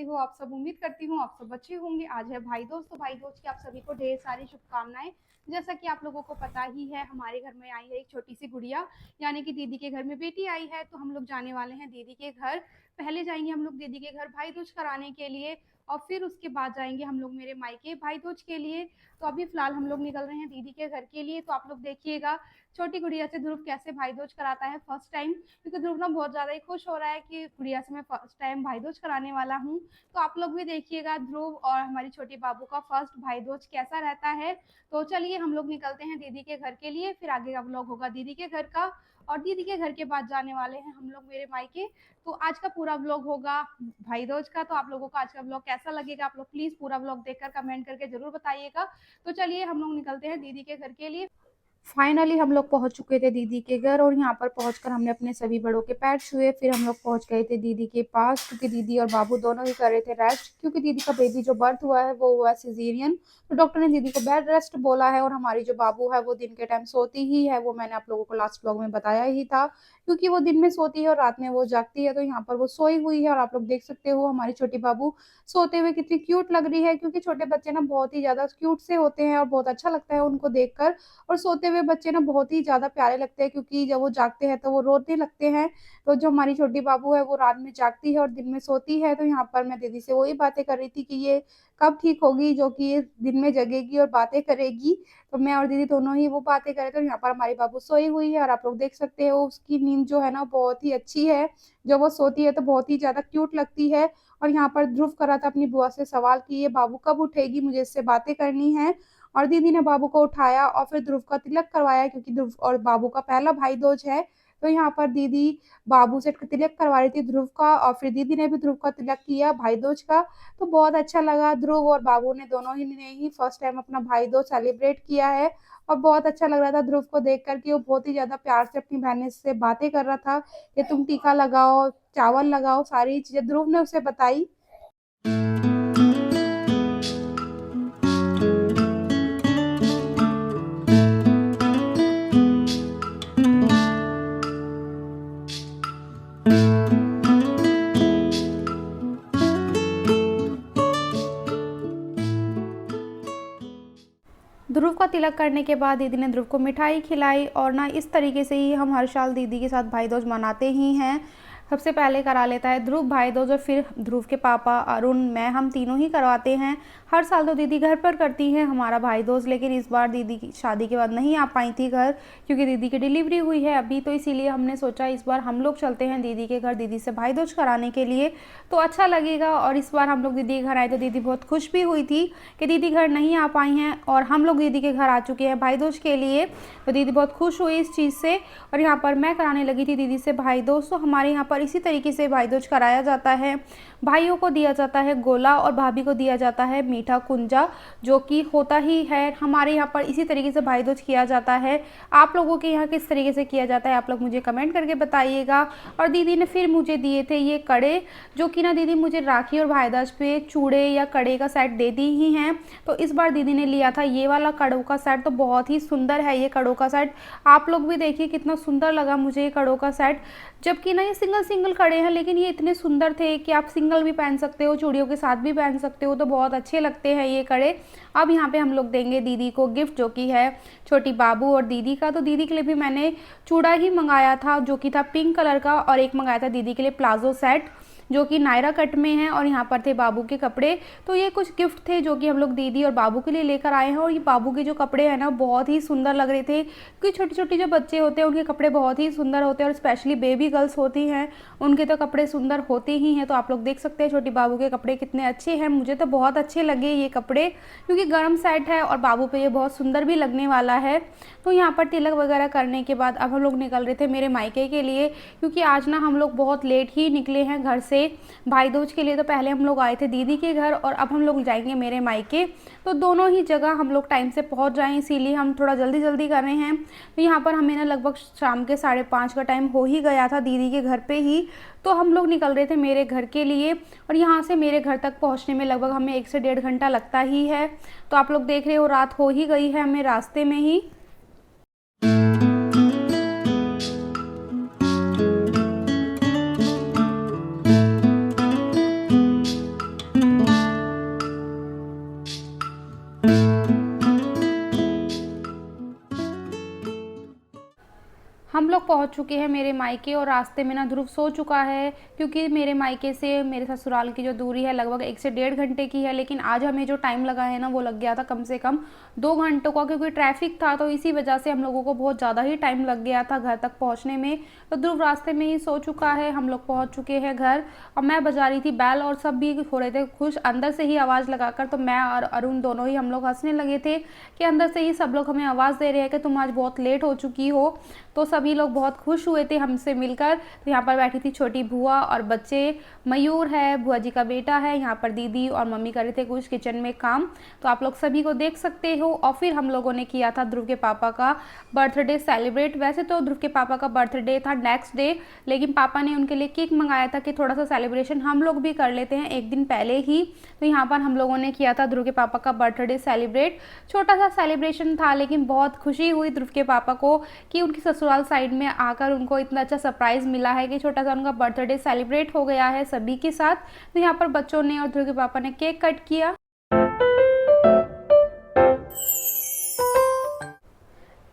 हो आप सब? उम्मीद करती हूँ आप सब अच्छे होंगे। आज है भाई दूज, तो भाई दूज की आप सभी को ढेर सारी शुभकामनाएं। जैसा कि आप लोगों को पता ही है, हमारे घर में आई है एक छोटी सी गुड़िया, यानी कि दीदी के घर में बेटी आई है। तो हम लोग जाने वाले हैं दीदी के घर। पहले जाएंगे हम लोग दीदी के घर भाई दूज कराने के लिए, और फिर उसके बाद जाएंगे हम लोग मेरे मायके भाई दूज के लिए। तो अभी फिलहाल हम लोग निकल रहे हैं दीदी के घर के लिए। तो आप लोग देखिएगा छोटी गुड़िया से ध्रुव कैसे भाई दूज कराता है फर्स्ट टाइम, क्योंकि ध्रुव ना बहुत ज्यादा ही खुश हो रहा है कि गुड़िया से मैं फर्स्ट टाइम भाई दूज कराने वाला हूँ। तो आप लोग भी देखिएगा ध्रुव और हमारी छोटी बाबू का फर्स्ट भाई दूज कैसा रहता है। तो चलिए हम लोग निकलते हैं दीदी के घर के लिए, फिर आगे का व्लॉग होगा दीदी के घर का, और दीदी के घर के बाद जाने वाले हैं हम लोग मेरे मायके। तो आज का पूरा व्लॉग होगा भाई दूज का। तो आप लोगों को आज का व्लॉग कैसा लगेगा, आप लोग प्लीज पूरा व्लॉग देखकर कमेंट करके जरूर बताइएगा। तो चलिए हम लोग निकलते हैं दीदी के घर के लिए। फाइनली हम लोग पहुंच चुके थे दीदी के घर, और यहाँ पर पहुंचकर हमने अपने सभी बड़ों के पैर छुए। फिर हम लोग पहुंच गए थे दीदी के पास, क्योंकि दीदी और बाबू दोनों ही कर रहे थे रेस्ट, क्योंकि दीदी का बेबी जो बर्थ हुआ है वो हुआ सिजेरियन। तो डॉक्टर ने दीदी को बेड रेस्ट बोला है। और हमारी जो बाबू है वो दिन के टाइम सोती ही है, वो मैंने आप लोगों को लास्ट ब्लॉग में बताया ही था, क्योंकि वो दिन में सोती है और रात में वो जागती है। तो यहाँ पर वो सोई हुई है, और आप लोग देख सकते हो हमारी छोटी बाबू सोते हुए कितनी क्यूट लग रही है, क्योंकि छोटे बच्चे ना बहुत ही ज्यादा क्यूट से होते हैं और बहुत अच्छा लगता है उनको देखकर। और सोते हुए बच्चे ना बहुत ही ज्यादा प्यारे लगते हैं, क्योंकि जब वो जागते हैं तो वो रोने लगते हैं। तो जो हमारी छोटी बाबू है वो रात में जागती है और दिन में सोती है। तो यहाँ पर मैं दीदी से वही बातें कर रही थी कि ये कब ठीक होगी, जो कि ये दिन में जगेगी और बातें करेगी। तो मैं और दीदी दोनों ही वो बातें करें। तो यहाँ पर हमारी बाबू सोई हुई है, और आप लोग देख सकते हो उसकी नींद जो है ना बहुत ही अच्छी है। जब वो सोती है तो बहुत ही ज्यादा क्यूट लगती है। और यहाँ पर ध्रुव कर रहा था अपनी बुआ से सवाल कि ये बाबू कब उठेगी, मुझे इससे बातें करनी है। और दीदी ने बाबू को उठाया और फिर ध्रुव का तिलक करवाया, क्योंकि ध्रुव और बाबू का पहला भाई दूज है। तो यहाँ पर दीदी बाबू से तिलक करवा रही थी ध्रुव का, और फिर दीदी ने भी ध्रुव का तिलक किया भाई दूज का। तो बहुत अच्छा लगा, ध्रुव और बाबू ने दोनों ही ने ही फर्स्ट टाइम अपना भाई दूज सेलिब्रेट किया है। और बहुत अच्छा लग रहा था ध्रुव को देख कर कि वो बहुत ही ज्यादा प्यार से अपनी बहन से बातें कर रहा था कि तुम टीका लगाओ, चावल लगाओ, सारी चीजें ध्रुव ने उसे बताई। ध्रुव का तिलक करने के बाद दीदी ने ध्रुव को मिठाई खिलाई, और ना इस तरीके से ही हम हर साल दीदी के साथ भाई दूज मनाते ही हैं। सबसे पहले करा लेता है ध्रुव भाई दूज, और फिर ध्रुव के पापा अरुण, मैं, हम तीनों ही करवाते हैं। हर साल तो दीदी घर पर करती है हमारा भाई दूज, लेकिन इस बार दीदी की शादी के बाद नहीं आ पाई थी घर, क्योंकि दीदी की डिलीवरी हुई है अभी। तो इसीलिए हमने सोचा इस बार हम लोग चलते हैं दीदी के घर दीदी से भाई दूज कराने के लिए, तो अच्छा लगेगा। और इस बार हम लोग दीदी के घर आए तो दीदी बहुत खुश भी हुई थी कि दीदी घर नहीं आ पाई हैं, और हम लोग दीदी के घर आ चुके हैं भाई दूज के लिए। तो दीदी बहुत खुश हुई इस चीज़ से। और यहाँ पर मैं कराने लगी थी दीदी से भाई दूज। तो हमारे यहाँ पर इसी तरीके से भाई दूज कराया जाता है। भाइयों को दिया जाता है गोला, और भाभी को दिया जाता है मीठा कुंजा, जो कि होता ही है हमारे यहाँ पर इसी तरीके से भाई दूज किया जाता है। आप लोगों के यहाँ किस तरीके से किया जाता है आप लोग मुझे कमेंट करके बताइएगा। और दीदी ने फिर मुझे दिए थे ये कड़े, जो कि ना दीदी मुझे राखी और भाईदूज पे चूड़े या कड़े का सेट दे दी ही हैं। तो इस बार दीदी ने लिया था ये वाला कड़ों का सेट, तो बहुत ही सुंदर है ये कड़ों का सेट। आप लोग भी देखिए कितना सुंदर लगा मुझे ये कड़ों का सेट। जबकि ना ये सिंगल सिंगल कड़े हैं, लेकिन ये इतने सुंदर थे कि आप सिंगल भी पहन सकते हो, चूड़ियों के साथ भी पहन सकते हो, तो बहुत अच्छे लगते हैं ये कड़े। अब यहाँ पे हम लोग देंगे दीदी को गिफ्ट, जो कि है छोटी बाबू और दीदी का। तो दीदी के लिए भी मैंने चूड़ा ही मंगाया था, जो कि था पिंक कलर का, और एक मंगाया था दीदी के लिए प्लाजो सेट, जो कि नायरा कट में है, और यहाँ पर थे बाबू के कपड़े। तो ये कुछ गिफ्ट थे जो कि हम लोग दीदी और बाबू के लिए लेकर आए हैं। और ये बाबू के जो कपड़े हैं ना बहुत ही सुंदर लग रहे थे, क्योंकि छोटी छोटी जो बच्चे होते हैं उनके कपड़े बहुत ही सुंदर होते हैं, और स्पेशली बेबी गर्ल्स होती हैं उनके तो कपड़े सुंदर होते ही हैं। तो आप लोग देख सकते हैं छोटी बाबू के कपड़े कितने अच्छे हैं, मुझे तो बहुत अच्छे लगे ये कपड़े, क्योंकि गर्म सेट है और बाबू पे ये बहुत सुंदर भी लगने वाला है। तो यहाँ पर तिलक वगैरह करने के बाद अब हम लोग निकल रहे थे मेरे मायके के लिए, क्योंकि आज ना हम लोग बहुत लेट ही निकले हैं घर से भाई दूज के लिए। तो पहले हम लोग आए थे दीदी के घर, और अब हम लोग जाएंगे मेरे मायके। तो दोनों ही जगह हम लोग टाइम से पहुंच जाएं, इसीलिए हम थोड़ा जल्दी जल्दी कर रहे हैं। तो यहाँ पर हमें ना लगभग शाम के 5:30 का टाइम हो ही गया था दीदी के घर पे ही। तो हम लोग निकल रहे थे मेरे घर के लिए, और यहाँ से मेरे घर तक पहुँचने में लगभग हमें 1 से 1.5 घंटा लगता ही है। तो आप लोग देख रहे हो रात हो ही गई है हमें रास्ते में ही। पहुंच चुके हैं मेरे मायके और रास्ते में ना ध्रुव सो चुका है, क्योंकि मेरे मायके से मेरे ससुराल की जो दूरी है लगभग 1 से 1.5 घंटे की है। लेकिन आज हमें जो टाइम लगा है ना वो लग गया था कम से कम 2 घंटों का, क्योंकि ट्रैफिक था, तो इसी वजह से हम लोगों को बहुत ज़्यादा ही टाइम लग गया था घर तक पहुँचने में। तो ध्रुव रास्ते में ही सो चुका है, हम लोग पहुँच चुके हैं घर। और मैं बजा रही थी बैल और सब भी हो रहे थे खुश अंदर से ही आवाज़ लगाकर। तो मैं और अरुण दोनों ही हम लोग हंसने लगे थे कि अंदर से ही सब लोग हमें आवाज़ दे रहे हैं कि तुम आज बहुत लेट हो चुकी हो। तो सभी लोग बहुत खुश हुए थे हमसे मिलकर। तो यहाँ पर बैठी थी छोटी बुआ और बच्चे, मयूर है बुआ जी का बेटा है, यहाँ पर दीदी और मम्मी कर रहे थे कुछ किचन में काम। तो आप लोग सभी को देख सकते हो। और फिर हम लोगों ने किया था ध्रुव के पापा का बर्थडे सेलिब्रेट। वैसे तो ध्रुव के पापा का बर्थडे था नेक्स्ट डे, लेकिन पापा ने उनके लिए केक मंगाया था कि थोड़ा सा सेलिब्रेशन हम लोग भी कर लेते हैं एक दिन पहले ही। तो यहाँ पर हम लोगों ने किया था ध्रुव के पापा का बर्थडे सेलिब्रेट। छोटा सा सेलिब्रेशन था, लेकिन बहुत खुशी हुई ध्रुव के पापा को कि उनकी ससुराल साइड में आकर उनको इतना अच्छा सरप्राइज़ मिला है कि छोटा सा उनका बर्थडे सेलिब्रेट हो गया है सभी के साथ। तो यहाँ पर बच्चों ने और ध्रुव के पापा ने केक कट किया।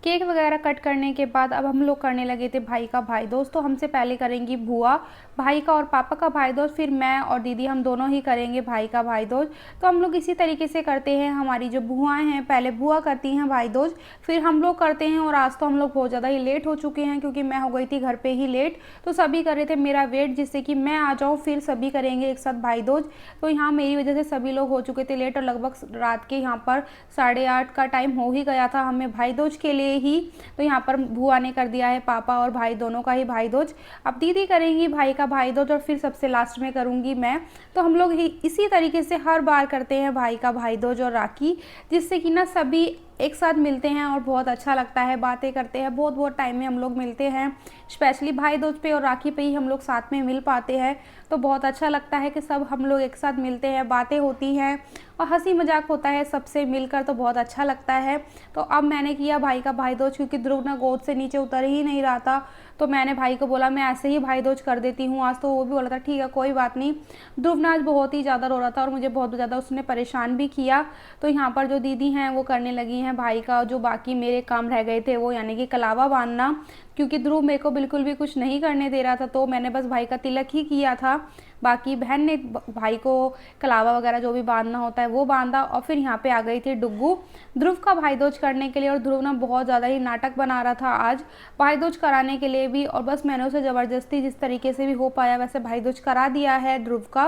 केक वगैरह कट करने के बाद अब हम लोग करने लगे थे भाई का भाई दोस्त। तो हमसे पहले करेंगी बुआ भाई का और पापा का भाई दोस्त, फिर मैं और दीदी हम दोनों ही करेंगे भाई का भाई दोस्त। तो हम लोग इसी तरीके से करते हैं। हमारी जो बुआएं हैं पहले बुआ करती हैं भाई दोस्त, फिर हम लोग करते हैं। और आज तो हम लोग बहुत ज़्यादा ही लेट हो चुके हैं, क्योंकि मैं हो गई थी घर पर ही लेट। तो सभी कर रहे थे मेरा वेट, जिससे कि मैं आ जाऊँ फिर सभी करेंगे एक साथ भाई दोस्त। तो यहाँ मेरी वजह से सभी लोग हो चुके थे लेट, और लगभग रात के यहाँ पर 8:30 का टाइम हो ही गया था हमें भाई दोस्त के लिए ही। तो यहाँ पर बुआ ने कर दिया है पापा और भाई दोनों का ही भाई दोज। अब दीदी करेंगी भाई का भाई दोज, और फिर सबसे लास्ट में करूँगी मैं। तो हम लोग ही इसी तरीके से हर बार करते हैं भाई का भाई दोज और राखी, जिससे कि ना सभी एक साथ मिलते हैं और बहुत अच्छा लगता है, बातें करते हैं। बहुत बहुत टाइम में हम लोग मिलते हैं, स्पेशली भाई दोस्त पे और राखी पे ही हम लोग साथ में मिल पाते हैं। तो बहुत अच्छा लगता है कि सब हम लोग एक साथ मिलते हैं, बातें होती हैं और हंसी मजाक होता है सबसे मिलकर, तो बहुत अच्छा लगता है। तो अब मैंने किया भाई का भाई दोज, क्योंकि ध्रुव ना गोद से नीचे उतर ही नहीं रहा था। तो मैंने भाई को बोला मैं ऐसे ही भाई दोज कर देती हूँ आज। तो वो भी बोला था ठीक है कोई बात नहीं। ध्रुव ना आज बहुत ही ज़्यादा रो रहा था और मुझे बहुत ज़्यादा उसने परेशान भी किया। तो यहाँ पर जो दीदी हैं वो करने लगी हैं भाई का जो बाकी मेरे काम रह गए थे वो, यानी कि कलावा बांधना, क्योंकि ध्रुव मेरे को बिल्कुल भी कुछ नहीं करने दे रहा था। तो मैंने बस भाई का तिलक ही किया था, बाकी बहन ने भाई को कलावा वगैरह जो भी बांधना होता है वो बांधा। और फिर यहाँ पे आ गई थी डुग्गू ध्रुव का भाई दोज करने के लिए। और ध्रुव ना बहुत ज़्यादा ही नाटक बना रहा था आज भाई दोज कराने के लिए भी, और बस मैंने उसे ज़बरदस्ती जिस तरीके से भी हो पाया वैसे भाई दोज करा दिया है ध्रुव का।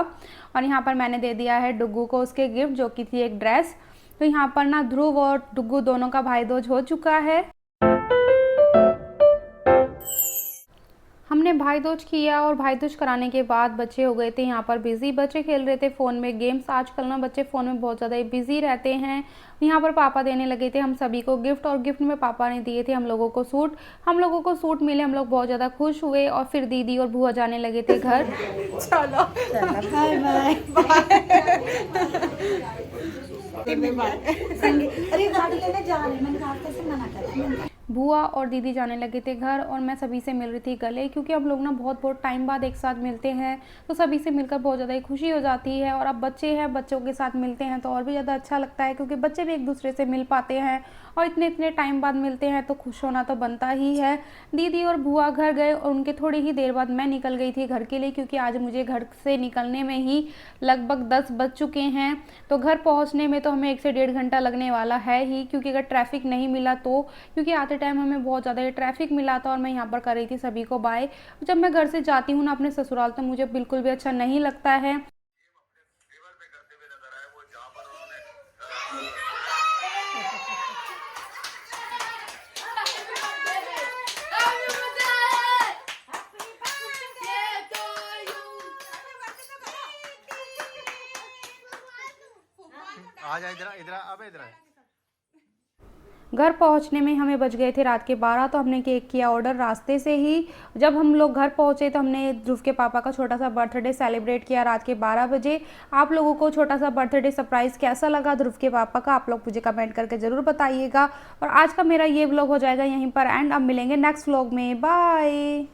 और यहाँ पर मैंने दे दिया है डुग्गू को उसके गिफ्ट, जो कि थी एक ड्रेस। तो यहाँ पर ना ध्रुव और डुग्गू दोनों का भाई दोज हो चुका है। हमने भाई दोज किया और भाई दोज कराने के बाद बच्चे हो गए थे यहाँ पर बिज़ी। बच्चे खेल रहे थे फ़ोन में गेम्स। आजकल ना बच्चे फ़ोन में बहुत ज़्यादा बिज़ी रहते हैं। यहाँ पर पापा देने लगे थे हम सभी को गिफ्ट, और गिफ्ट में पापा ने दिए थे हम लोगों को सूट। हम लोगों को सूट मिले, हम लोग बहुत ज़्यादा खुश हुए। और फिर दीदी और बुआ जाने लगे थे घर। चलो बाय बाय। अरे गाड़ी लेने जा रहे हैं, मैंने कहा कैसे मना करा। बुआ और दीदी जाने लगे थे घर, और मैं सभी से मिल रही थी गले, क्योंकि हम लोग ना बहुत बहुत टाइम बाद एक साथ मिलते हैं। तो सभी से मिलकर बहुत ज़्यादा ही खुशी हो जाती है। और अब बच्चे हैं, बच्चों के साथ मिलते हैं तो और भी ज़्यादा अच्छा लगता है, क्योंकि बच्चे भी एक दूसरे से मिल पाते हैं और इतने इतने टाइम बाद मिलते हैं तो खुश होना तो बनता ही है। दीदी और बुआ घर गए और उनके थोड़ी ही देर बाद मैं निकल गई थी घर के लिए, क्योंकि आज मुझे घर से निकलने में ही लगभग 10 बज चुके हैं। तो घर पहुंचने में तो हमें 1 से 1.5 घंटा लगने वाला है ही, क्योंकि अगर ट्रैफिक नहीं मिला तो, क्योंकि आते टाइम हमें बहुत ज़्यादा ट्रैफिक मिला था। और मैं यहाँ पर कर रही थी सभी को बाय। जब मैं घर से जाती हूँ ना अपने ससुराल, तो मुझे बिल्कुल भी अच्छा नहीं लगता है। आ जा इधर इधर, अब इधर घर पहुंचने में हमें बज गए थे रात के 12। तो हमने केक किया ऑर्डर रास्ते से ही। जब हम लोग घर पहुंचे तो हमने ध्रुव के पापा का छोटा सा बर्थडे सेलिब्रेट किया रात के 12 बजे। आप लोगों को छोटा सा बर्थडे सरप्राइज़ कैसा लगा ध्रुव के पापा का, आप लोग मुझे कमेंट करके ज़रूर बताइएगा। और आज का मेरा ये व्लॉग हो जाएगा यहीं पर एंड। अब मिलेंगे नेक्स्ट व्लॉग में, बाय।